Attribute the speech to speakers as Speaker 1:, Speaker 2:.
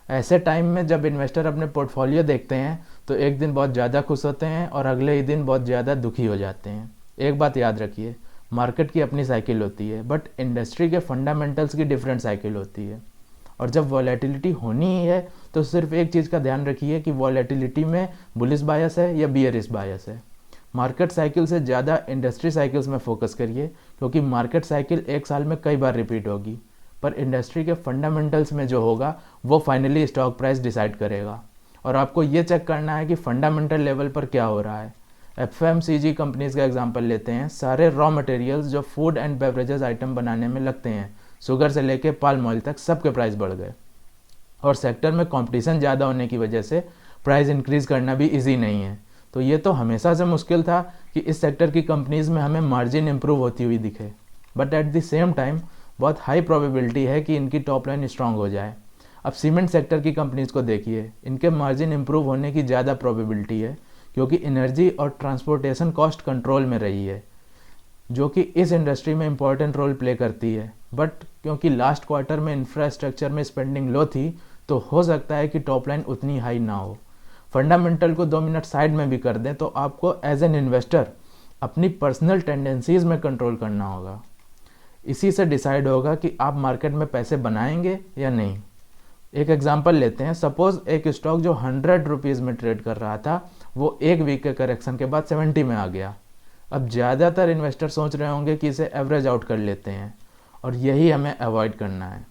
Speaker 1: ऐसे टाइम में जब इन्वेस्टर अपने पोर्टफोलियो देखते हैं तो एक दिन बहुत ज़्यादा खुश होते हैं और अगले ही दिन बहुत ज़्यादा दुखी हो जाते हैं। एक बात याद रखिए, मार्केट की अपनी साइकिल होती है बट इंडस्ट्री के फंडामेंटल्स की डिफरेंट साइकिल होती है। और जब वॉलेटिलिटी होनी ही है तो सिर्फ एक चीज़ का ध्यान रखिए कि वॉलेटिलिटी में बुलिश बायस है या बियरिश बायस है। मार्केट साइकिल से ज़्यादा इंडस्ट्री साइकिल्स में फोकस करिए, क्योंकि मार्केट साइकिल एक साल में कई बार रिपीट होगी, पर इंडस्ट्री के फंडामेंटल्स में जो होगा वो फाइनली स्टॉक प्राइस डिसाइड करेगा। और आपको ये चेक करना है कि फंडामेंटल लेवल पर क्या हो रहा है। एफएमसीजी कंपनीज का एग्जांपल लेते हैं। सारे रॉ मटेरियल्स जो फूड एंड बेवरेजेस आइटम बनाने में लगते हैं, शुगर से लेके पाल्म ऑयल तक, सबके प्राइस बढ़ गए। और सेक्टर में कंपटीशन ज़्यादा होने की वजह से प्राइस इंक्रीज करना भी इजी नहीं है। तो ये तो हमेशा से मुश्किल था कि इस सेक्टर की कंपनीज में हमें मार्जिन इंप्रूव होती हुई दिखे, but at the same time बहुत हाई प्रोबेबिलिटी है कि इनकी टॉप लाइन स्ट्रांग हो जाए। अब सीमेंट सेक्टर की कंपनीज को देखिए, इनके मार्जिन इंप्रूव होने की ज़्यादा प्रोबेबिलिटी है, क्योंकि एनर्जी और ट्रांसपोर्टेशन कॉस्ट कंट्रोल में रही है, जो कि इस इंडस्ट्री में इंपॉर्टेंट रोल प्ले करती है। बट क्योंकि लास्ट क्वार्टर में इंफ्रास्ट्रक्चर में स्पेंडिंग लो थी, तो हो सकता है कि टॉप लाइन उतनी हाई ना हो। फंडामेंटल को 2 मिनट साइड में भी कर दें तो आपको एज एन इन्वेस्टर अपनी पर्सनल टेंडेंसीज में कंट्रोल करना होगा। इसी से डिसाइड होगा कि आप मार्केट में पैसे बनाएंगे या नहीं। एक एग्जांपल लेते हैं। सपोज एक स्टॉक जो 100 रुपीज़ में ट्रेड कर रहा था, वो एक वीक के करेक्शन के बाद 70 में आ गया। अब ज़्यादातर इन्वेस्टर सोच रहे होंगे कि इसे एवरेज आउट कर लेते हैं, और यही हमें अवॉइड करना है।